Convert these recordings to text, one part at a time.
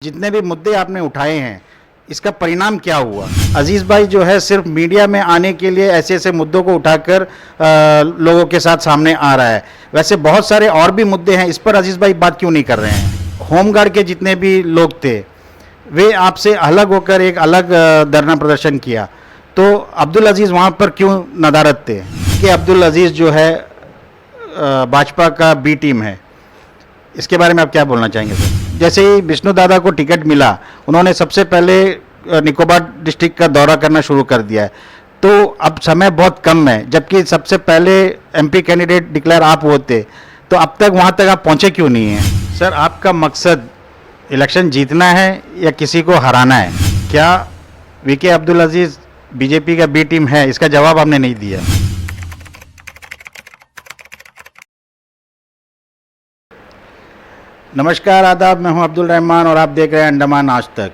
जितने भी मुद्दे आपने उठाए हैं इसका परिणाम क्या हुआ? अजीज भाई जो है सिर्फ मीडिया में आने के लिए ऐसे ऐसे मुद्दों को उठाकर लोगों के साथ सामने आ रहा है। वैसे बहुत सारे और भी मुद्दे हैं, इस पर अजीज भाई बात क्यों नहीं कर रहे हैं? होमगार्ड के जितने भी लोग थे वे आपसे अलग होकर एक अलग धरना प्रदर्शन किया, तो अब्दुल अजीज वहाँ पर क्यों नदारद थे? कि अब्दुल अजीज जो है भाजपा का बी टीम है, इसके बारे में आप क्या बोलना चाहेंगे सर? जैसे ही विष्णु दादा को टिकट मिला, उन्होंने सबसे पहले निकोबार डिस्ट्रिक्ट का दौरा करना शुरू कर दिया है, तो अब समय बहुत कम है, जबकि सबसे पहले एमपी कैंडिडेट डिक्लेयर आप होते, तो अब तक वहाँ तक आप पहुँचे क्यों नहीं हैं? सर, आपका मकसद इलेक्शन जीतना है या किसी को हराना है? क्या वीके अब्दुल अजीज बीजेपी का बी टीम है? इसका जवाब आपने नहीं दिया। नमस्कार, आदाब, मैं हूं अब्दुल रहमान और आप देख रहे हैं अंडमान आज तक।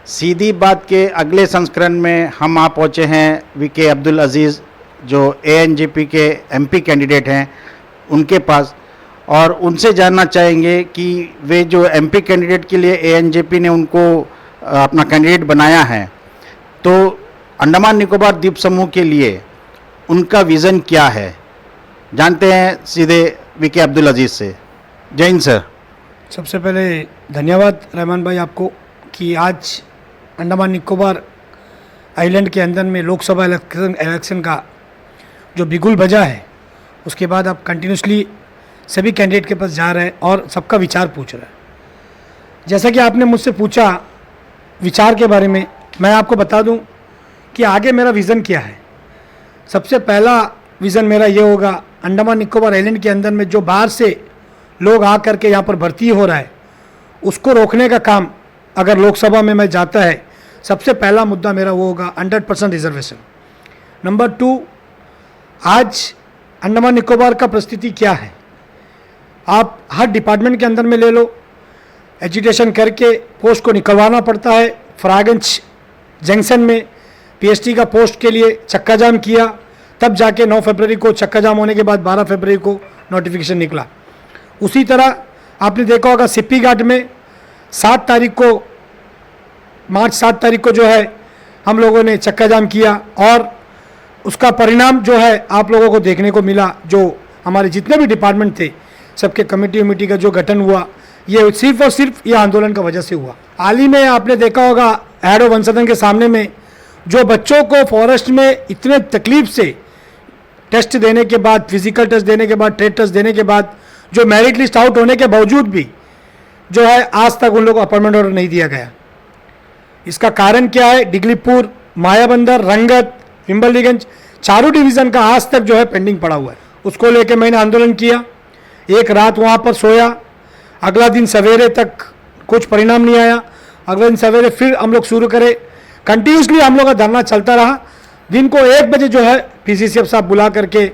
सीधी बात के अगले संस्करण में हम आ पहुंचे हैं वीके अब्दुल अजीज़ जो एएनजेपी के एमपी कैंडिडेट हैं उनके पास, और उनसे जानना चाहेंगे कि वे जो एमपी कैंडिडेट के लिए एएनजेपी ने उनको अपना कैंडिडेट बनाया है, तो अंडमान निकोबार द्वीप समूह के लिए उनका विज़न क्या है। जानते हैं सीधे वीके अब्दुल अजीज़ से। जय हिंद सर। सबसे पहले धन्यवाद रहमान भाई आपको कि आज अंडमान निकोबार आइलैंड के अंदर में लोकसभा इलेक्शन का जो बिगुल बजा है, उसके बाद आप कंटिन्यूसली सभी कैंडिडेट के पास जा रहे हैं और सबका विचार पूछ रहे हैं। जैसा कि आपने मुझसे पूछा विचार के बारे में, मैं आपको बता दूं कि आगे मेरा विज़न क्या है। सबसे पहला विज़न मेरा ये होगा, अंडमान निकोबार आइलैंड के अंदर में जो बाहर से लोग आ करके यहाँ पर भर्ती हो रहा है, उसको रोकने का काम अगर लोकसभा में मैं जाता है, सबसे पहला मुद्दा मेरा वो होगा 100% रिजर्वेशन। नंबर 2, आज अंडमान निकोबार का परिस्थिति क्या है, आप हर डिपार्टमेंट के अंदर में ले लो, एजुटेशन करके पोस्ट को निकलवाना पड़ता है। फरागंज जंक्शन में पीएचडी का पोस्ट के लिए चक्का जाम किया, तब जाके 9 फरवरी को चक्का जाम होने के बाद 12 फरवरी को नोटिफिकेशन निकला। उसी तरह आपने देखा होगा सिप्पी घाट में 7 तारीख को, मार्च 7 तारीख को जो है हम लोगों ने चक्का जाम किया, और उसका परिणाम जो है आप लोगों को देखने को मिला। जो हमारे जितने भी डिपार्टमेंट थे, सबके कमेटी का जो गठन हुआ, ये सिर्फ और सिर्फ ये आंदोलन का वजह से हुआ। हाल ही में आपने देखा होगा एडो वन सदन के सामने में जो बच्चों को फॉरेस्ट में इतने तकलीफ से टेस्ट देने के बाद, फिजिकल टेस्ट देने के बाद, ट्रेड टेस्ट देने के बाद, जो मेरिट लिस्ट आउट होने के बावजूद भी जो है आज तक उन लोगों को अपॉइंटमेंट ऑर्डर नहीं दिया गया। इसका कारण क्या है? डिगलीपुर, मायाबंदर, रंगत, विम्बलीगंज, चारों डिवीज़न का आज तक जो है पेंडिंग पड़ा हुआ है। उसको लेके मैंने आंदोलन किया, एक रात वहाँ पर सोया, अगला दिन सवेरे तक कुछ परिणाम नहीं आया। अगले दिन सवेरे फिर हम लोग शुरू करे, कंटिन्यूसली हम लोग का धरना चलता रहा। दिन को 1 बजे जो है पीसीसीएफ साहब बुला करके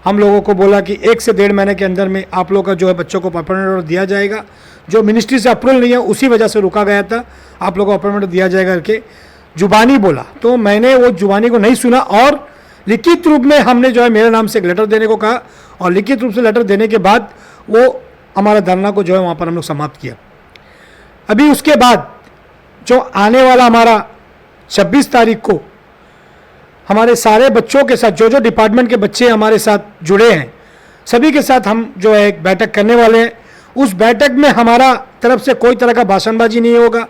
हम लोगों को बोला कि 1 से 1.5 महीने के अंदर में आप लोगों का जो है बच्चों को अपॉइंटमेंट ऑर्डर दिया जाएगा। जो मिनिस्ट्री से अप्रूवल नहीं है उसी वजह से रुका गया था, आप लोगों को अपॉइंटमेंट दिया जाएगा करके जुबानी बोला। तो मैंने वो जुबानी को नहीं सुना और लिखित रूप में हमने जो है मेरे नाम से एक लेटर देने को कहा, और लिखित रूप से लेटर देने के बाद वो हमारा धरना को जो है वहाँ पर हम लोग समाप्त किया। अभी उसके बाद जो आने वाला हमारा 26 तारीख को हमारे सारे बच्चों के साथ, जो जो डिपार्टमेंट के बच्चे हमारे साथ जुड़े हैं, सभी के साथ हम जो है एक बैठक करने वाले हैं। उस बैठक में हमारा तरफ से कोई तरह का भाषणबाजी नहीं होगा।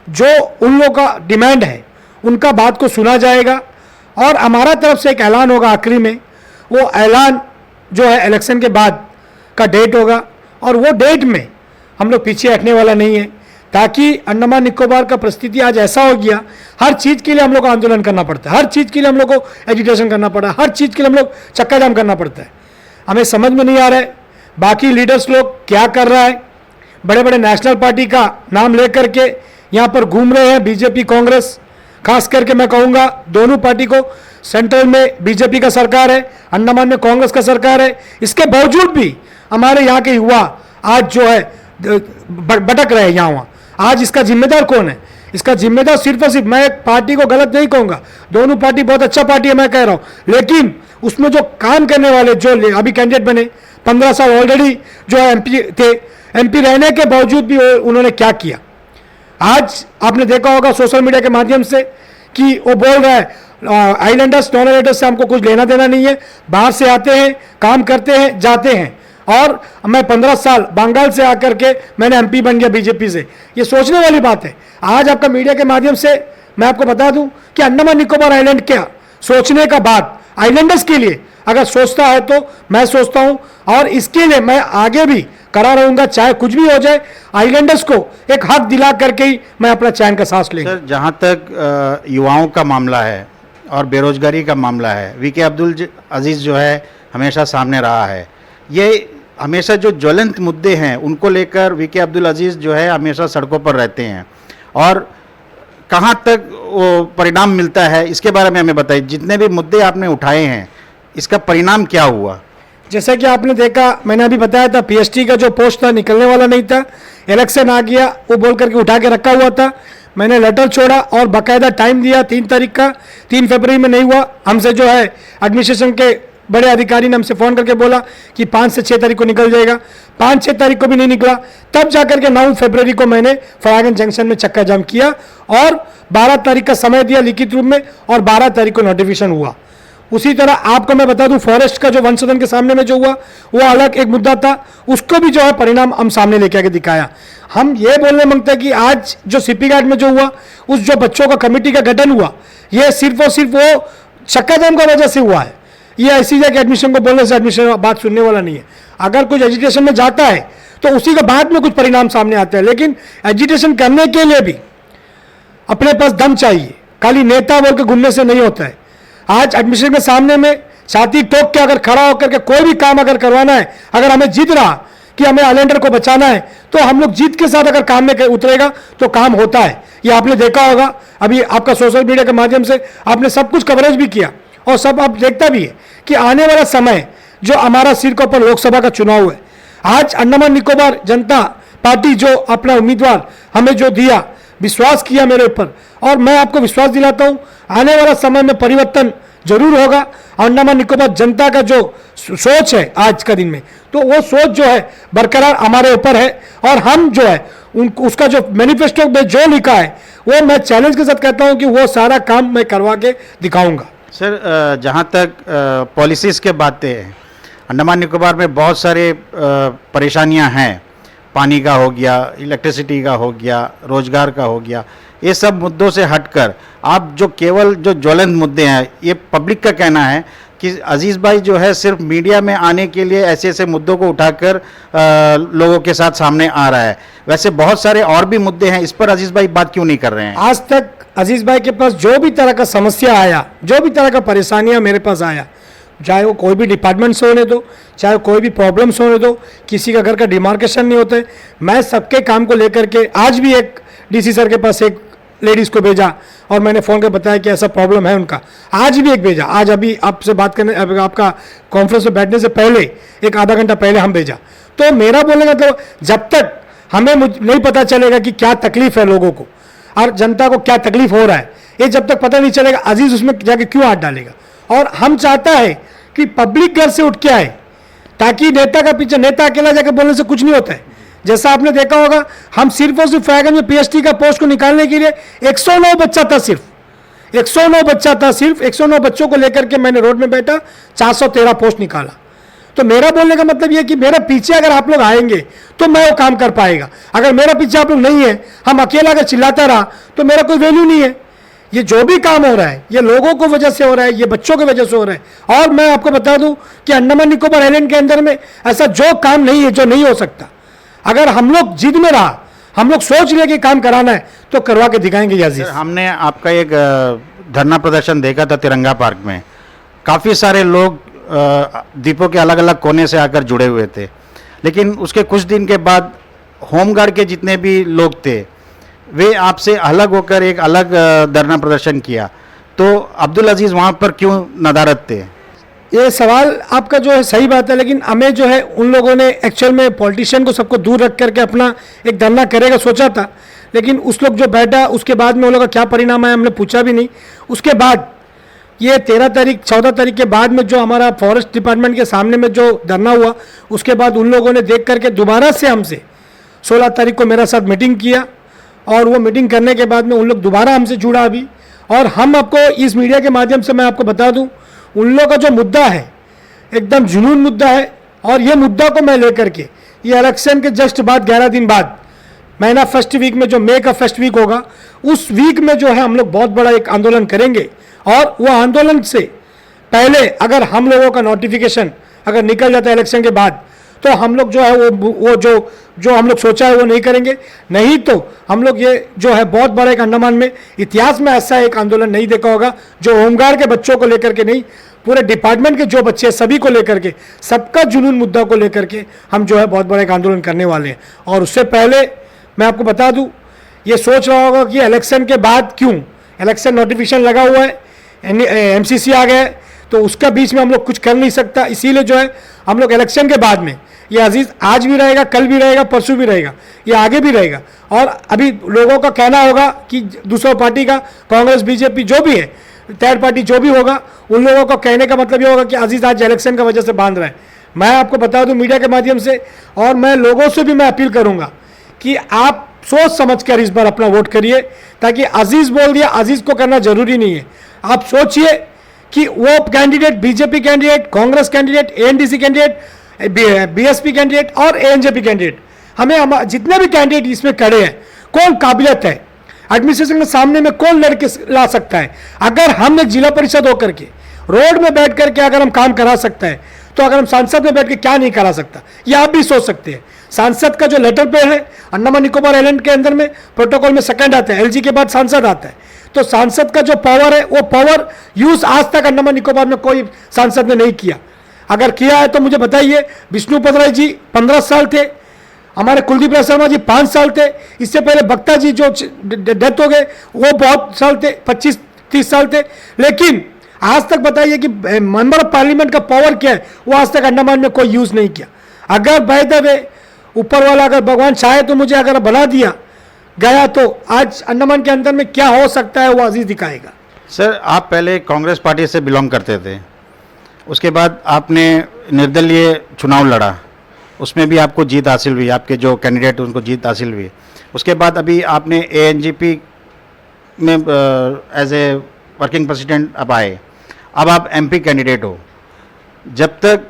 जो उन लोगों का डिमांड है उनका बात को सुना जाएगा, और हमारा तरफ से एक ऐलान होगा आखिरी में। वो ऐलान जो है इलेक्शन के बाद का डेट होगा, और वो डेट में हम लोग पीछे हटने वाला नहीं है, ताकि अंडमान निकोबार का परिस्थिति आज ऐसा हो गया, हर चीज़ के लिए हम लोग को आंदोलन करना पड़ता है, हर चीज़ के लिए हम लोग को एजुटेशन करना पड़ा है, हर चीज़ के लिए हम लोग चक्का जाम करना पड़ता है। हमें समझ में नहीं आ रहा है बाकी लीडर्स लोग क्या कर रहा है। बड़े बड़े नेशनल पार्टी का नाम लेकर के यहाँ पर घूम रहे हैं, बीजेपी कांग्रेस, खास करके मैं कहूँगा दोनों पार्टी को। सेंट्रल में बीजेपी का सरकार है, अंडमान में कांग्रेस का सरकार है, इसके बावजूद भी हमारे यहाँ के युवा आज जो है भटक रहे हैं यहाँ वहाँ। आज इसका जिम्मेदार कौन है? इसका जिम्मेदार सिर्फ और सिर्फ, मैं एक पार्टी को गलत नहीं कहूँगा, दोनों पार्टी बहुत अच्छा पार्टी है मैं कह रहा हूँ, लेकिन उसमें जो काम करने वाले जो अभी कैंडिडेट बने, 15 साल ऑलरेडी जो एमपी थे, एमपी रहने के बावजूद भी उन्होंने क्या किया? आज आपने देखा होगा सोशल मीडिया के माध्यम से कि वो बोल रहा है आइलैंडर्स नॉन आइलैंडर्स से हमको कुछ लेना देना नहीं है, बाहर से आते हैं, काम करते हैं, जाते हैं। और मैं 15 साल बंगाल से आकर के मैंने एमपी बन गया बीजेपी से। ये सोचने वाली बात है। आज आपका मीडिया के माध्यम से मैं आपको बता दूं कि अंडमान निकोबार आइलैंड क्या सोचने का बात आइलैंडर्स के लिए अगर सोचता है तो मैं सोचता हूं, और इसके लिए मैं आगे भी करा रहूंगा, चाहे कुछ भी हो जाए। आइलैंडर्स को एक हक दिला करके ही मैं अपना चैन का सांस लेंगे। सर, जहाँ तक युवाओं का मामला है और बेरोजगारी का मामला है, वीके अब्दुल अजीज़ जो है हमेशा सामने रहा है। ये हमेशा जो ज्वलंत मुद्दे हैं उनको लेकर वीके अब्दुल अजीज़ जो है हमेशा सड़कों पर रहते हैं, और कहाँ तक वो परिणाम मिलता है इसके बारे में हमें बताइए। जितने भी मुद्दे आपने उठाए हैं इसका परिणाम क्या हुआ? जैसा कि आपने देखा, मैंने अभी बताया था पीएचटी का जो पोस्ट था निकलने वाला नहीं था, इलेक्शन आ गया, वो बोल करके उठा के रखा हुआ था। मैंने लेटर छोड़ा और बाकायदा टाइम दिया 3 तारीख का। 3 फरवरी में नहीं हुआ। हमसे जो है एडमिनिस्ट्रेशन के बड़े अधिकारी ने हमसे फ़ोन करके बोला कि 5 से 6 तारीख को निकल जाएगा। 5-6 तारीख को भी नहीं निकला। तब जाकर के 9 फरवरी को मैंने फरागंज जंक्शन में चक्का जाम किया और 12 तारीख का समय दिया लिखित रूप में, और 12 तारीख को नोटिफिकेशन हुआ। उसी तरह आपको मैं बता दूं, फॉरेस्ट का जो वन सदन के सामने में जो हुआ वो अलग एक मुद्दा था, उसको भी जो है परिणाम हम सामने लेके आके दिखाया। हम ये बोलने मांगते हैं कि आज जो सीपी घाट में जो हुआ, उस जो बच्चों का कमेटी का गठन हुआ, ये सिर्फ और सिर्फ वो चक्का जाम का वजह से हुआ है। ये ऐसी जगह एडमिशन को बोलने से एडमिशन बात सुनने वाला नहीं है। अगर कुछ एजुटेशन में जाता है तो उसी के बाद में कुछ परिणाम सामने आते हैं, लेकिन एजुटेशन करने के लिए भी अपने पास दम चाहिए। खाली नेता बोल के घूमने से नहीं होता है। आज एडमिशन के सामने में छाती ठोक के अगर खड़ा होकर के कोई भी काम अगर करवाना है, अगर हमें जीत रहा कि हमें आइलैंडर को बचाना है, तो हम लोग जीत के साथ अगर काम में उतरेगा तो काम होता है। ये आपने देखा होगा, अभी आपका सोशल मीडिया के माध्यम से आपने सब कुछ कवरेज भी किया और सब आप देखता भी है कि आने वाला समय जो हमारा सिर के ऊपर लोकसभा का चुनाव है, आज अंडमान निकोबार जनता पार्टी जो अपना उम्मीदवार हमें जो दिया, विश्वास किया मेरे ऊपर, और मैं आपको विश्वास दिलाता हूं आने वाला समय में परिवर्तन जरूर होगा। अंडमान निकोबार जनता का जो सोच है आज का दिन में, तो वो सोच जो है बरकरार हमारे ऊपर है, और हम जो है उसका जो मैनिफेस्टो में जो लिखा है वो मैं चैलेंज के साथ कहता हूं कि वो सारा काम मैं करवा के दिखाऊंगा। सर, जहाँ तक पॉलिसीज़ के बातें हैं, अंडमान निकोबार में बहुत सारे परेशानियाँ हैं। पानी का हो गया, इलेक्ट्रिसिटी का हो गया, रोजगार का हो गया। ये सब मुद्दों से हटकर आप जो केवल जो ज्वलंत मुद्दे हैं, ये पब्लिक का कहना है कि अजीज़ भाई जो है सिर्फ मीडिया में आने के लिए ऐसे ऐसे मुद्दों को उठाकर लोगों के साथ सामने आ रहा है। वैसे बहुत सारे और भी मुद्दे हैं, इस पर अजीज़ भाई बात क्यों नहीं कर रहे हैं? आज तक अजीज़ भाई के पास जो भी तरह का समस्या आया, जो भी तरह का परेशानियां मेरे पास आया, चाहे वो कोई भी डिपार्टमेंट से होने दो, चाहे कोई भी प्रॉब्लम्स होने दो, किसी का घर का डिमार्केशन नहीं होता है, मैं सबके काम को लेकर के आज भी एक डीसी सर के पास एक लेडीज़ को भेजा और मैंने फ़ोन कर बताया कि ऐसा प्रॉब्लम है उनका। आज भी एक भेजा, आज अभी आपसे बात करने, आपका कॉन्फ्रेंस में बैठने से पहले एक आधा घंटा पहले हम भेजा। तो मेरा बोलने का तो जब तक हमें नहीं पता चलेगा कि क्या तकलीफ है लोगों को और जनता को क्या तकलीफ हो रहा है, ये जब तक पता नहीं चलेगा अजीज़ उसमें जाके क्यों हाथ डालेगा। और हम चाहता है कि पब्लिक घर से उठ के आए, ताकि नेता का पीछे, नेता अकेला जाकर बोलने से कुछ नहीं होता है। जैसा आपने देखा होगा, हम सिर्फ और सिर्फ फरागंज में पीएचटी का पोस्ट को निकालने के लिए 109 बच्चा था, सिर्फ 109 बच्चा था, सिर्फ 109 बच्चों को लेकर के मैंने रोड में बैठा, 413 पोस्ट निकाला। तो मेरा बोलने का मतलब यह कि मेरे पीछे अगर आप लोग आएंगे तो मैं वो काम कर पाएगा। अगर मेरा पीछे आप लोग नहीं है, हम अकेला अगर चिल्लाता रहा तो मेरा कोई वैल्यू नहीं है। ये जो भी काम हो रहा है ये लोगों को वजह से हो रहा है, ये बच्चों की वजह से हो रहा है। और मैं आपको बता दूं कि अंडमान निकोबार आइलैंड के अंदर में ऐसा जो काम नहीं है जो नहीं हो सकता। अगर हम लोग जिद में रहा, हम लोग सोच लिए कि काम कराना है तो करवा के दिखाएंगे। याज़ीज़, हमने आपका एक धरना प्रदर्शन देखा था तिरंगा पार्क में। काफ़ी सारे लोग द्वीपों के अलग अलग कोने से आकर जुड़े हुए थे, लेकिन उसके कुछ दिन के बाद होमगार्ड के जितने भी लोग थे वे आपसे अलग होकर एक अलग धरना प्रदर्शन किया। तो अब्दुल अजीज़ वहाँ पर क्यों नदारद थे? ये सवाल आपका जो है सही बात है, लेकिन हमें जो है उन लोगों ने एक्चुअल में पॉलिटिशियन को सबको दूर रख करके अपना एक धरना करेगा सोचा था, लेकिन उस लोग जो बैठा उसके बाद में उन लोगों का क्या परिणाम आया हमने पूछा भी नहीं। उसके बाद ये 13 तारीख 14 तारीख के बाद में जो हमारा फॉरेस्ट डिपार्टमेंट के सामने में जो धरना हुआ, उसके बाद उन लोगों ने देख करके दोबारा से हमसे 16 तारीख को मेरा साथ मीटिंग किया और वो मीटिंग करने के बाद में उन लोग दोबारा हमसे जुड़ा अभी, और हम आपको इस मीडिया के माध्यम से मैं आपको बता दूं, उन लोगों का जो मुद्दा है एकदम जुनून मुद्दा है। और ये मुद्दा को मैं लेकर के ये इलेक्शन के जस्ट बाद 11 दिन बाद महीना फर्स्ट वीक में, जो मई का फर्स्ट वीक होगा, उस वीक में जो है हम लोग बहुत बड़ा एक आंदोलन करेंगे। और वो आंदोलन से पहले अगर हम लोगों का नोटिफिकेशन अगर निकल जाता है इलेक्शन के बाद, तो हम लोग जो है वो जो हम लोग सोचा है वो नहीं करेंगे। नहीं तो हम लोग ये जो है बहुत बड़ा एक अंडमान में इतिहास में ऐसा एक आंदोलन नहीं देखा होगा, जो होमगार्ड के बच्चों को लेकर के नहीं, पूरे डिपार्टमेंट के जो बच्चे सभी को लेकर के, सबका जुनून मुद्दा को लेकर के हम जो है बहुत बड़ा एक आंदोलन करने वाले हैं। और उससे पहले मैं आपको बता दूं, ये सोच रहा होगा कि इलेक्शन के बाद क्यों, इलेक्शन नोटिफिकेशन लगा हुआ है, एमसीसी आ गया है, तो उसका बीच में हम लोग कुछ कर नहीं सकता। इसीलिए जो है हम लोग इलेक्शन के बाद में, ये अजीज़ आज भी रहेगा, कल भी रहेगा, परसों भी रहेगा, ये आगे भी रहेगा। और अभी लोगों का कहना होगा कि दूसरा पार्टी का, कांग्रेस बीजेपी जो भी है, थर्ड पार्टी जो भी होगा, उन लोगों का कहने का मतलब ये होगा कि अजीज़ आज इलेक्शन की वजह से बांध रहा है। मैं आपको बता दूं मीडिया के माध्यम से, और मैं लोगों से भी मैं अपील करूंगा कि आप सोच समझ कर इस बार अपना वोट करिए, ताकि अजीज़ बोल दिया, अजीज़ को करना जरूरी नहीं है। आप सोचिए कि वो candidate, BJP candidate, Congress candidate, ANDC candidate, BSP candidate और एएनजेपी कैंडिडेट, हमें जितने भी कैंडिडेट इसमें खड़े हैं, कौन काबिलियत है, एडमिनिस्ट्रेशन के सामने में कौन लड़के ला सकता है। अगर हम एक जिला परिषद होकर के रोड में बैठ करके अगर हम काम करा सकते हैं, तो अगर हम सांसद में बैठ के क्या नहीं करा सकता, ये आप भी सोच सकते हैं। सांसद का जो लेटर पे है, अंडमान निकोबार आइलैंड के अंदर में प्रोटोकॉल में सेकंड आता है, एलजी के बाद सांसद आता है। तो सांसद का जो पावर है, वो पावर यूज आज तक अंडमान निकोबार में कोई सांसद ने नहीं किया। अगर किया है तो मुझे बताइए। विष्णु पदराई जी 15 साल थे, हमारे कुलदीप राय शर्मा जी 5 साल थे, इससे पहले बख्ता जी जो डेथ हो गए वो बहुत साल थे, 25-30 साल थे। लेकिन आज तक बताइए कि मेंबर ऑफ पार्लियामेंट का पावर क्या है, वो आज तक अंडमान में कोई यूज नहीं किया। अगर बाय द वे ऊपर वाला अगर भगवान चाहे तो मुझे अगर बना दिया गया, तो आज अंडमान के अंदर में क्या हो सकता है वो अजीज दिखाएगा। सर, आप पहले कांग्रेस पार्टी से बिलोंग करते थे, उसके बाद आपने निर्दलीय चुनाव लड़ा, उसमें भी आपको जीत हासिल हुई, आपके जो कैंडिडेट उनको जीत हासिल हुई। उसके बाद अभी आपने एएनजेपी में एज ए वर्किंग प्रेसिडेंट अब आए, अब आप एमपी कैंडिडेट हो। जब तक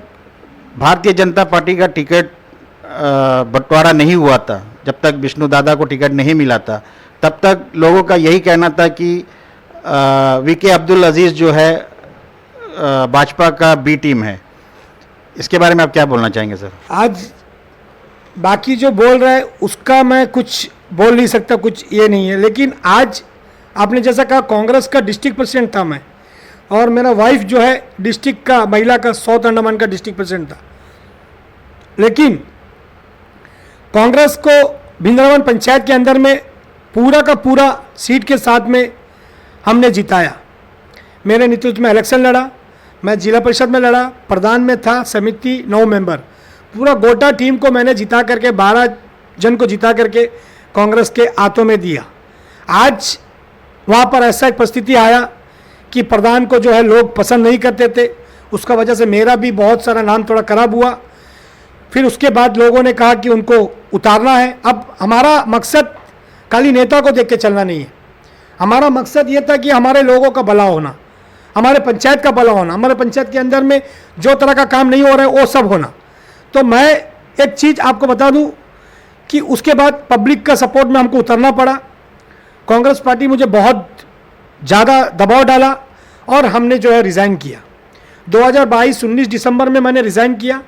भारतीय जनता पार्टी का टिकट बंटवारा नहीं हुआ था, जब तक विष्णु दादा को टिकट नहीं मिला था, तब तक लोगों का यही कहना था कि वीके अब्दुल अजीज़ जो है भाजपा का बी टीम है। इसके बारे में आप क्या बोलना चाहेंगे सर? आज बाकी जो बोल रहा है उसका मैं कुछ बोल नहीं सकता, कुछ ये नहीं है। लेकिन आज आपने जैसा कहा, कांग्रेस का डिस्ट्रिक्ट प्रेसिडेंट था मैं, और मेरा वाइफ जो है डिस्ट्रिक्ट का, महिला का, साउथ अंडमान का डिस्ट्रिक्ट प्रेसिडेंट था। लेकिन कांग्रेस को भिंद्रवन पंचायत के अंदर में पूरा का पूरा सीट के साथ में हमने जिताया। मेरे नेतृत्व में इलेक्शन लड़ा, मैं जिला परिषद में लड़ा, प्रधान में था, समिति 9 मेंबर, पूरा गोटा टीम को मैंने जिता करके 12 जन को जिता करके कांग्रेस के हाथों में दिया। आज वहाँ पर ऐसा एक परिस्थिति आया कि प्रधान को जो है लोग पसंद नहीं करते थे, उसका वजह से मेरा भी बहुत सारा नाम थोड़ा खराब हुआ। फिर उसके बाद लोगों ने कहा कि उनको उतारना है। अब हमारा मकसद खाली नेता को देख के चलना नहीं है, हमारा मकसद ये था कि हमारे लोगों का भला होना, हमारे पंचायत का भला होना, हमारे पंचायत के अंदर में जो तरह का काम नहीं हो रहा है वो सब होना। तो मैं एक चीज़ आपको बता दूं कि उसके बाद पब्लिक का सपोर्ट में हमको उतरना पड़ा। कांग्रेस पार्टी मुझे बहुत ज़्यादा दबाव डाला और हमने जो है रिज़ाइन किया। 2022 19 दिसंबर में मैंने रिज़ाइन किया।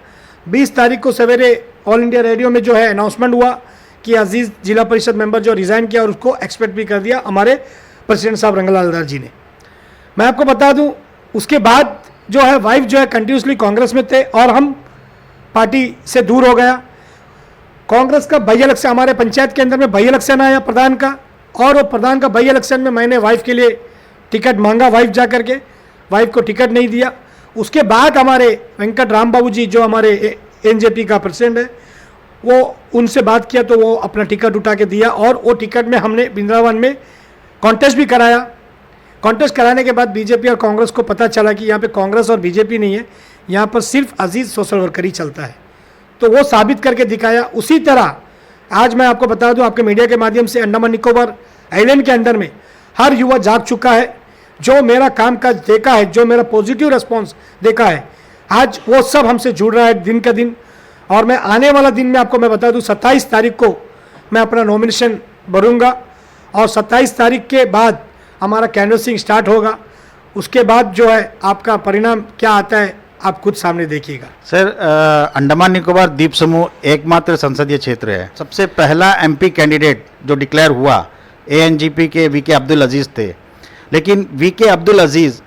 20 तारीख को सवेरे ऑल इंडिया रेडियो में जो है अनाउंसमेंट हुआ कि अजीज़ जिला परिषद मेंबर जो रिज़ाइन किया, और उसको एक्सपेक्ट भी कर दिया हमारे प्रेसिडेंट साहब रंगलाल दास जी ने। मैं आपको बता दूं, उसके बाद जो है वाइफ जो है कंटिन्यूसली कांग्रेस में थे और हम पार्टी से दूर हो गया। कांग्रेस का बाई इलेक्शन, हमारे पंचायत के अंदर में बाई इलेक्शन आया प्रधान का, और वो प्रधान का बाई इलेक्शन में मैंने वाइफ के लिए टिकट मांगा, वाइफ जा करके वाइफ को टिकट नहीं दिया। उसके बाद हमारे वेंकट राम बाबू जी जो हमारे एनजेपी का प्रेसिडेंट है, वो उनसे बात किया तो वो अपना टिकट उठा के दिया, और वो टिकट में हमने वृंदावन में कॉन्टेस्ट भी कराया। कॉन्टेस्ट कराने के बाद बीजेपी और कांग्रेस को पता चला कि यहाँ पे कांग्रेस और बीजेपी नहीं है, यहाँ पर सिर्फ अजीज़ सोशल वर्कर ही चलता है। तो वो साबित करके दिखाया। उसी तरह आज मैं आपको बता दूं, आपके मीडिया के माध्यम से, अंडमान निकोबार आइलैंड के अंदर में हर युवा जाग चुका है। जो मेरा कामकाज देखा है, जो मेरा पॉजिटिव रिस्पॉन्स देखा है, आज वो सब हमसे जुड़ रहा है दिन का दिन। और मैं आने वाला दिन में आपको मैं बता दूं, 27 तारीख को मैं अपना नॉमिनेशन भरूंगा और 27 तारीख के बाद हमारा कैनवसिंग स्टार्ट होगा। उसके बाद जो है आपका परिणाम क्या आता है आप खुद सामने देखिएगा। सर, अंडमान निकोबार द्वीप समूह एकमात्र संसदीय क्षेत्र है। सबसे पहला एमपी कैंडिडेट जो डिक्लेयर हुआ एएनजीपी के वीके अब्दुल अजीज़ थे, लेकिन वीके अब्दुल अजीज़,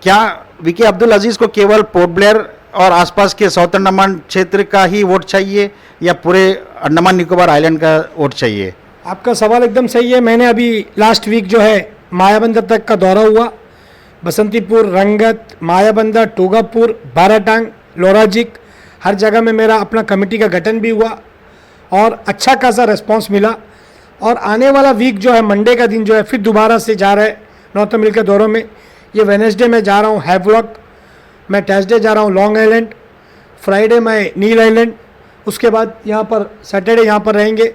क्या वीके अब्दुल अजीज़ को केवल पोर्ट ब्लेयर और आसपास के साउथ अंडमान क्षेत्र का ही वोट चाहिए या पूरे अंडमान निकोबार आइलैंड का वोट चाहिए? आपका सवाल एकदम सही है। मैंने अभी लास्ट वीक जो है मायाबंदर तक का दौरा हुआ। बसंतीपुर, रंगत, मायाबंदर, टोगापुर, बाराटांग, लोराजिक, हर जगह में मेरा अपना कमेटी का गठन भी हुआ और अच्छा खासा रिस्पांस मिला। और आने वाला वीक जो है, मंडे का दिन जो है, फिर दोबारा से जा रहा है नॉर्थ तमिल के दौरों में। ये वेडनेसडे में जा रहा हूँ हैवलॉक, मैं थर्सडे जा रहा हूँ लॉन्ग आइलैंड, फ्राइडे मैं नील आइलैंड, उसके बाद यहाँ पर सैटरडे यहाँ पर रहेंगे।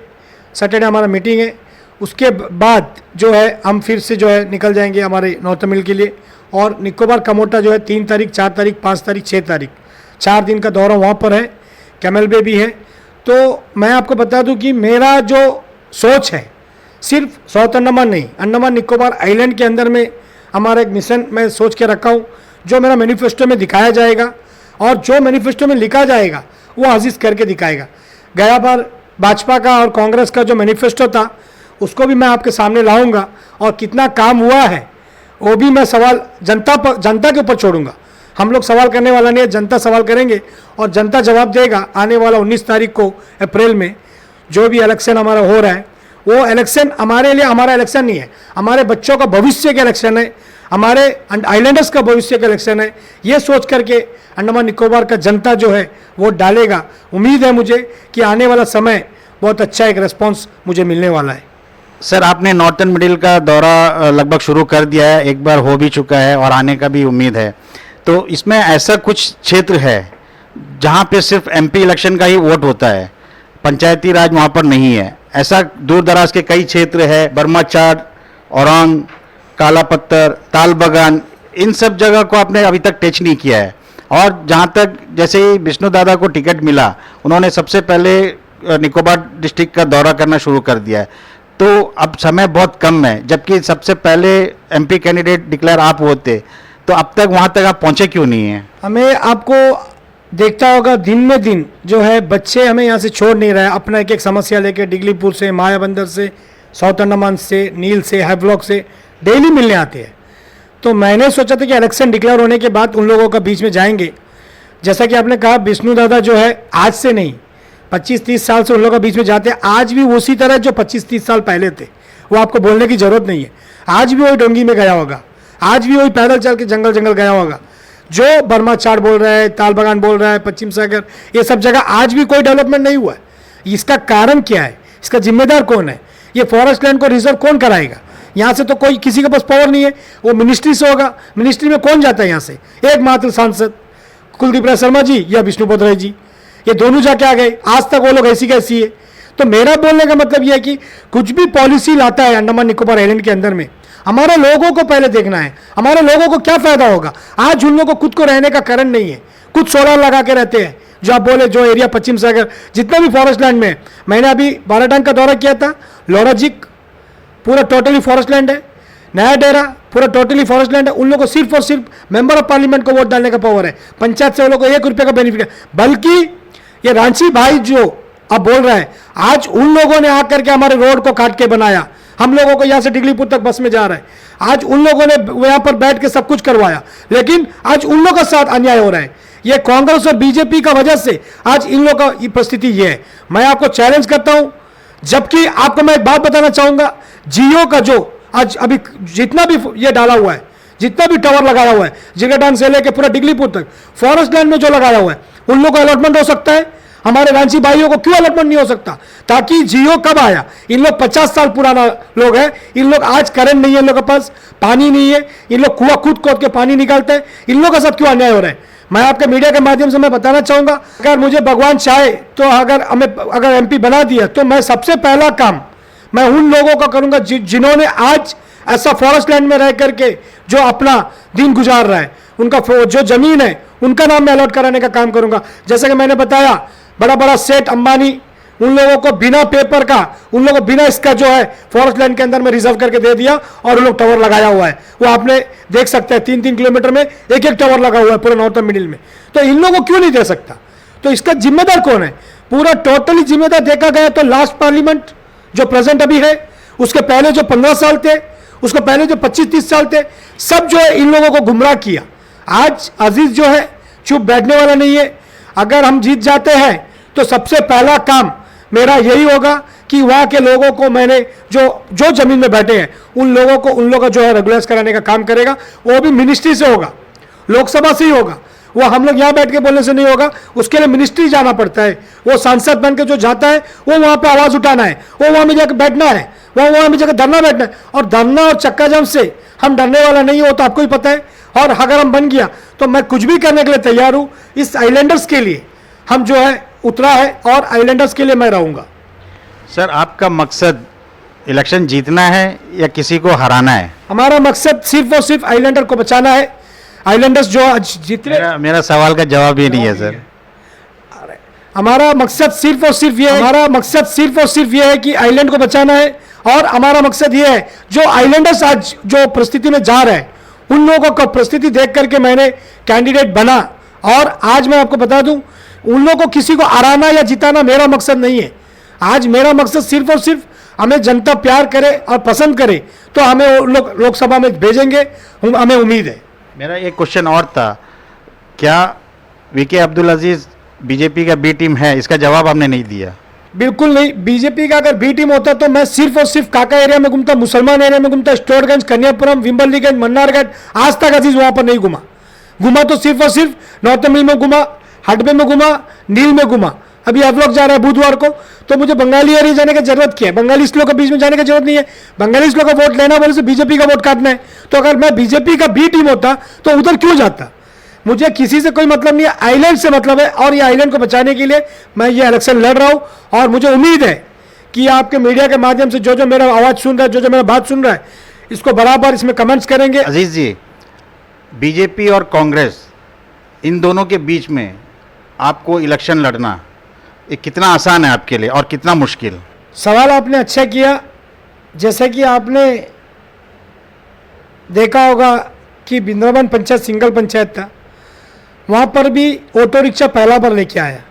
सैटरडे हमारा मीटिंग है। उसके बाद जो है हम फिर से जो है निकल जाएंगे हमारे नॉर्थ तमिल के लिए। और निकोबार कमोटा जो है 3 तारीख, 4 तारीख, 5 तारीख, 6 तारीख, 4 दिन का दौरा वहाँ पर है। कैमल बे भी है। तो मैं आपको बता दूं कि मेरा जो सोच है सिर्फ साउथ अंडमान नहीं, अंडमान निकोबार आइलैंड के अंदर में हमारा एक मिशन मैं सोच के रखा हूँ, जो मेरा मैनिफेस्टो में दिखाया जाएगा। और जो मैनिफेस्टो में लिखा जाएगा वो अजीज़ करके दिखाएगा। गया बार भाजपा का और कांग्रेस का जो मैनिफेस्टो था उसको भी मैं आपके सामने लाऊंगा और कितना काम हुआ है वो भी मैं सवाल जनता के ऊपर छोड़ूंगा। हम लोग सवाल करने वाला नहीं है, जनता सवाल करेंगे और जनता जवाब देगा। आने वाला 19 तारीख को अप्रैल में जो भी इलेक्शन हमारा हो रहा है, वो इलेक्शन हमारे लिए हमारा इलेक्शन नहीं है, हमारे बच्चों का भविष्य का इलेक्शन है, हमारे आइलैंडर्स का भविष्य का इलेक्शन है। ये सोच करके अंडमान निकोबार का जनता जो है वोट डालेगा। उम्मीद है मुझे कि आने वाला समय बहुत अच्छा एक रिस्पॉन्स मुझे मिलने वाला है। सर, आपने नॉर्थन मिडिल का दौरा लगभग शुरू कर दिया है, एक बार हो भी चुका है और आने का भी उम्मीद है। तो इसमें ऐसा कुछ क्षेत्र है जहाँ पे सिर्फ एमपी इलेक्शन का ही वोट होता है, पंचायती राज वहाँ पर नहीं है। ऐसा दूर दराज के कई क्षेत्र है, बर्माचार, औरंग, काला पत्थर, ताल बगान, इन सब जगह को आपने अभी तक टच नहीं किया है। और जहाँ तक जैसे ही विष्णु दादा को टिकट मिला, उन्होंने सबसे पहले निकोबार डिस्ट्रिक्ट का दौरा करना शुरू कर दिया है। तो अब समय बहुत कम है, जबकि सबसे पहले एमपी कैंडिडेट डिक्लेयर आप होते, तो अब तक वहाँ तक आप पहुँचे क्यों नहीं हैं? हमें आपको देखता होगा दिन में दिन जो है बच्चे हमें यहाँ से छोड़ नहीं रहे, अपना एक एक समस्या लेके डिगलीपुर से, मायाबंदर से, साउथ अंडमान से, नील से, हैवलॉक से डेली मिलने आते हैं। तो मैंने सोचा था कि इलेक्शन डिक्लेयर होने के बाद उन लोगों का बीच में जाएंगे। जैसा कि आपने कहा, विष्णु दादा जो है आज से नहीं 25-30 साल से उन लोगों के बीच में जाते हैं। आज भी उसी तरह जो 25-30 साल पहले थे, वो आपको बोलने की ज़रूरत नहीं है। आज भी वही डोंगी में गया होगा, आज भी वही पैदल चल के जंगल जंगल गया होगा। जो बर्माचार बोल रहा है, ताल बगान बोल रहा है, पश्चिम सागर, ये सब जगह आज भी कोई डेवलपमेंट नहीं हुआ है। इसका कारण क्या है? इसका जिम्मेदार कौन है? ये फॉरेस्ट लैंड को रिजर्व कौन कराएगा? यहाँ से तो कोई किसी के पास पावर नहीं है, वो मिनिस्ट्री से होगा। मिनिस्ट्री में कौन जाता है यहाँ से? एकमात्र सांसद कुलदीप राय शर्मा जी या विष्णुपद राय जी, ये दोनों जाके आ गए। आज तक वो लोग ऐसी कैसी है। तो मेरा बोलने का मतलब ये है कि कुछ भी पॉलिसी लाता है अंडमान निकोबार आइलैंड के अंदर में, हमारे लोगों को पहले देखना है, हमारे लोगों को क्या फायदा होगा। आज उन लोगों को खुद को रहने का कारण नहीं है, कुछ सोलर लगा के रहते हैं। जो आप बोले, जो एरिया पश्चिम सागर जितना भी फॉरेस्ट लैंड में है, मैंने अभी बाराटांग का दौरा किया था, लोराजिक पूरा टोटली फॉरेस्ट लैंड है, नया डेरा पूरा टोटली फॉरेस्ट लैंड है। उन लोगों को सिर्फ और सिर्फ मेंबर ऑफ पार्लियामेंट को वोट डालने का पावर है, पंचायत से उन लोगों को 1 रुपये का बेनिफिट है। बल्कि ये रांची भाई जो अब बोल रहा है, आज उन लोगों ने आकर के हमारे रोड को काट के बनाया, हम लोगों को यहाँ से डिगलीपुर तक बस में जा रहा है। आज उन लोगों ने यहाँ पर बैठ के सब कुछ करवाया, लेकिन आज उन लोगों के साथ अन्याय हो रहा है। ये कांग्रेस और बीजेपी का वजह से आज इन लोगों की परिस्थिति ये है। मैं आपको चैलेंज करता हूं, जबकि आपको मैं एक बात बताना चाहूंगा, जियो का जो आज अभी जितना भी ये डाला हुआ है, जितना भी टावर लगाया हुआ है, जिगरडांग से लेकर पूरा डिगलीपुर तक फॉरेस्ट लैंड में जो लगाया हुआ है, उन लोगों को अलॉटमेंट हो सकता है। हमारे रांची भाइयों को क्यों अलॉटमेंट नहीं हो सकता? ताकि जियो कब आया? इन लोग 50 साल पुराना लोग हैं, इन लोग आज करंट नहीं है, इन लोगों के पास पानी नहीं है, इन लोग कुआं कूद खोद के पानी निकालते हैं। इन लोगों के साथ क्यों अन्याय हो रहा है? मैं आपके मीडिया के माध्यम से मैं बताना चाहूँगा, अगर मुझे भगवान चाहे तो अगर एमपी बना दिया तो मैं सबसे पहला काम मैं उन लोगों का करूँगा जिन्होंने आज ऐसा फॉरेस्ट लैंड में रह करके जो अपना दिन गुजार रहा है, उनका जो ज़मीन है उनका नाम मैं अलॉट कराने का काम करूँगा। जैसे कि मैंने बताया, बड़ा बड़ा सेठ अंबानी उन लोगों को बिना पेपर का, उन लोगों को बिना इसका जो है फॉरेस्ट लैंड के अंदर में रिजर्व करके दे दिया और उन लोग टावर लगाया हुआ है। वो आपने देख सकते हैं 3-3 किलोमीटर में एक एक टावर लगा हुआ है पूरे नॉर्थन मिडिल में। तो इन लोगों को क्यों नहीं दे सकता? तो इसका जिम्मेदार कौन है? पूरा टोटली जिम्मेदार देखा गया तो लास्ट पार्लियामेंट जो प्रेजेंट अभी है, उसके पहले जो 15 साल थे, उसके पहले जो 25-30 साल थे, सब जो है इन लोगों को गुमराह किया। आज अजीज जो है चुप बैठने वाला नहीं है। अगर हम जीत जाते हैं तो सबसे पहला काम मेरा यही होगा कि वहाँ के लोगों को मैंने जो जमीन में बैठे हैं उन लोगों का जो है रेगुलराइज कराने का काम करेगा। वो भी मिनिस्ट्री से होगा, लोकसभा से ही होगा। वो हम लोग यहाँ बैठ के बोलने से नहीं होगा, उसके लिए मिनिस्ट्री जाना पड़ता है। वो सांसद बन के जो जाता है वो वहाँ पे आवाज़ उठाना है, वो वहाँ में जाकर बैठना है, वहाँ में जाकर धरना बैठना है। और धरना और चक्का जाम से हम डरने वाला नहीं हो, तो आपको ही पता है। और अगर हम बन गया तो मैं कुछ भी करने के लिए तैयार हूँ। इस आइलैंडर्स के लिए हम जो है उतरा है और आइलैंडर्स के लिए मैं रहूँगा। सर, आपका मकसद इलेक्शन जीतना है या किसी को हराना है? हमारा मकसद सिर्फ और सिर्फ आइलैंडर को बचाना है। आइलैंडर्स जो आज जितने मेरा सवाल का जवाब ये नहीं है सर। हमारा मकसद सिर्फ और सिर्फ ये है कि आइलैंड को बचाना है। और हमारा मकसद ये है जो आइलैंडर्स आज जो परिस्थिति में जा रहे हैं उन लोगों को परिस्थिति देख करके मैंने कैंडिडेट बना। और आज मैं आपको बता दूं, उन लोगों को किसी को हराना या जिताना मेरा मकसद नहीं है। आज मेरा मकसद सिर्फ और सिर्फ हमें जनता प्यार करे और पसंद करे तो हमें लोकसभा में भेजेंगे, हमें उम्मीद है। मेरा एक क्वेश्चन और था, क्या वीके अब्दुल अजीज बीजेपी का बी टीम है? इसका जवाब आपने नहीं दिया। बिल्कुल नहीं। बीजेपी का अगर बी टीम होता तो मैं सिर्फ और सिर्फ काका एरिया में घूमता, मुसलमान एरिया में घूमता, स्टोरगंज, कन्यापुरम, विम्बलीगंज, मन्नारगढ़। आज तक अजीज वहां पर नहीं घुमा तो सिर्फ और सिर्फ नॉर्थ मिल में घुमा, हडबे में घुमा, नील में घुमा। अभी आप लोग जा रहे हैं बुधवार को, तो मुझे बंगाली एरिया जाने की जरूरत क्या है? बंगाली लोग के बीच में जाने की जरूरत नहीं है। बंगाली लोग का वोट लेना बोले से बीजेपी का वोट काटना है। तो अगर मैं बीजेपी का बी टीम होता तो उधर क्यों जाता? मुझे किसी से कोई मतलब नहीं है, आइलैंड से मतलब है। और ये आइलैंड को बचाने के लिए मैं ये इलेक्शन लड़ रहा हूँ। और मुझे उम्मीद है कि आपके मीडिया के माध्यम से जो मेरा आवाज़ सुन रहा है, जो मेरा बात सुन रहा है, इसको बराबर इसमें कमेंट्स करेंगे। अजीज जी, बीजेपी और कांग्रेस इन दोनों के बीच में आपको इलेक्शन लड़ना ये कितना आसान है आपके लिए और कितना मुश्किल? सवाल आपने अच्छा किया। जैसे कि आपने देखा होगा कि बिंद्रावन पंचायत सिंगल पंचायत था, वहाँ पर भी ऑटो रिक्शा पहला बार लेके आया।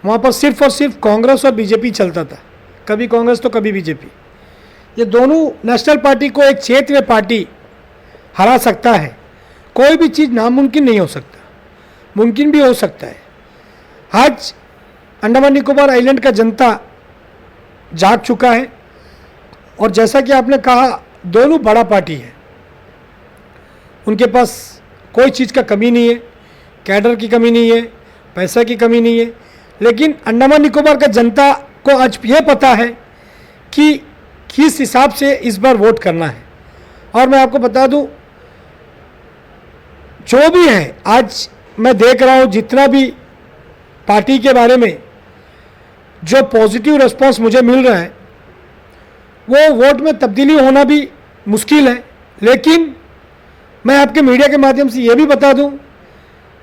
वहाँ पर सिर्फ और सिर्फ कांग्रेस और बीजेपी चलता था, कभी कांग्रेस तो कभी बीजेपी। ये दोनों नेशनल पार्टी को एक क्षेत्रीय पार्टी हरा सकता है। कोई भी चीज़ नामुमकिन नहीं हो सकता, मुमकिन भी हो सकता है। आज अंडमान निकोबार आइलैंड का जनता जाग चुका है। और जैसा कि आपने कहा, दोनों बड़ा पार्टी है, उनके पास कोई चीज़ का कमी नहीं है, कैडर की कमी नहीं है, पैसा की कमी नहीं है। लेकिन अंडमान निकोबार का जनता को आज ये पता है कि किस हिसाब से इस बार वोट करना है। और मैं आपको बता दूं, जो भी है आज मैं देख रहा हूँ, जितना भी पार्टी के बारे में जो पॉजिटिव रिस्पांस मुझे मिल रहा है, वो वोट में तब्दीली होना भी मुश्किल है। लेकिन मैं आपके मीडिया के माध्यम से ये भी बता दूं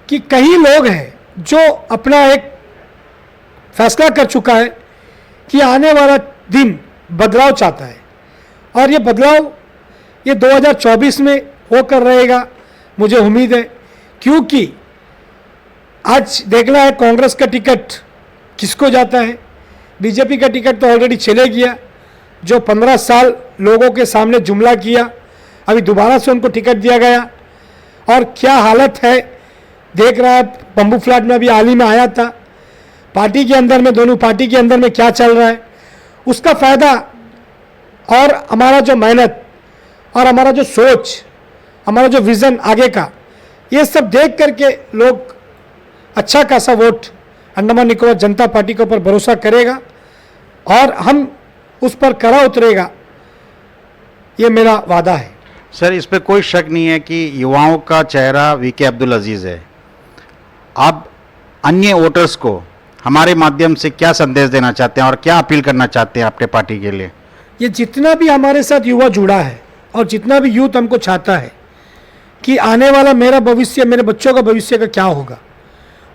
कि कई लोग हैं जो अपना एक फैसला कर चुका है कि आने वाला दिन बदलाव चाहता है। और ये बदलाव ये 2024 में होकर रहेगा, मुझे उम्मीद है। क्योंकि आज देखना है कांग्रेस का टिकट किसको जाता है। बीजेपी का टिकट तो ऑलरेडी चले गया, जो 15 साल लोगों के सामने जुमला किया, अभी दोबारा से उनको टिकट दिया गया। और क्या हालत है देख रहा है। बम्बू फ्लैट में अभी हाल ही में आया था, पार्टी के अंदर में, दोनों पार्टी के अंदर में क्या चल रहा है, उसका फ़ायदा और हमारा जो मेहनत और हमारा जो सोच, हमारा जो विज़न आगे का, ये सब देख करके लोग अच्छा खासा वोट अंडमान निकोबार जनता पार्टी के ऊपर भरोसा करेगा और हम उस पर खरा उतरेगा, ये मेरा वादा है। सर, इस पे कोई शक नहीं है कि युवाओं का चेहरा वीके अब्दुल अजीज़ है। आप अन्य वोटर्स को हमारे माध्यम से क्या संदेश देना चाहते हैं और क्या अपील करना चाहते हैं अपने पार्टी के लिए? ये जितना भी हमारे साथ युवा जुड़ा है और जितना भी यूथ हमको चाहता है कि आने वाला मेरा भविष्य, मेरे बच्चों का भविष्य का क्या होगा,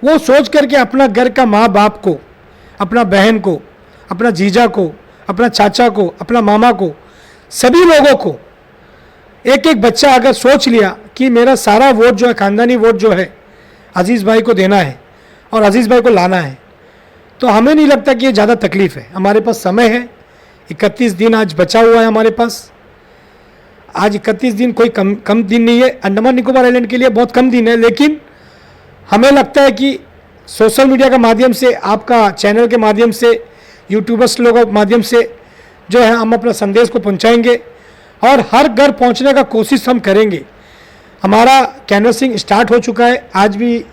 वो सोच करके अपना घर का माँ बाप को, अपना बहन को, अपना जीजा को, अपना चाचा को, अपना मामा को, सभी लोगों को, एक एक बच्चा अगर सोच लिया कि मेरा सारा वोट जो है, खानदानी वोट जो है, अजीज़ भाई को देना है और अजीज़ भाई को लाना है, तो हमें नहीं लगता कि ये ज़्यादा तकलीफ़ है। हमारे पास समय है, 31 दिन आज बचा हुआ है हमारे पास। आज 31 दिन कोई कम दिन नहीं है, अंडमान निकोबार आइलैंड के लिए बहुत कम दिन है, लेकिन हमें लगता है कि सोशल मीडिया के माध्यम से, आपका चैनल के माध्यम से, यूट्यूबर्स लोगों के माध्यम से जो है हम अपना संदेश को पहुंचाएंगे और हर घर पहुंचने का कोशिश हम करेंगे। हमारा कैनवसिंग स्टार्ट हो चुका है, आज भी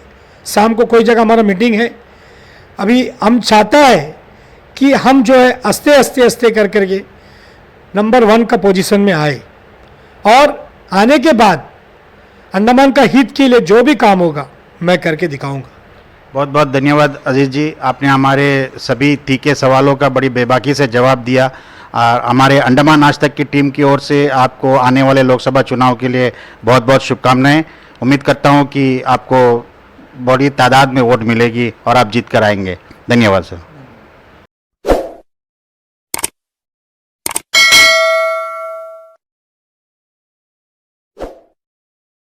शाम को कोई जगह हमारा मीटिंग है। अभी हम चाहता है कि हम जो है आस्ते कर करके नंबर 1 का पोजीशन में आए और आने के बाद अंडमान का हित के लिए जो भी काम होगा मैं करके दिखाऊंगा। बहुत बहुत धन्यवाद अजीज जी, आपने हमारे सभी तीखे सवालों का बड़ी बेबाकी से जवाब दिया। और हमारे अंडमान आज तक की टीम की ओर से आपको आने वाले लोकसभा चुनाव के लिए बहुत बहुत शुभकामनाएं। उम्मीद करता हूं कि आपको बड़ी तादाद में वोट मिलेगी और आप जीत कर आएंगे। धन्यवाद सर।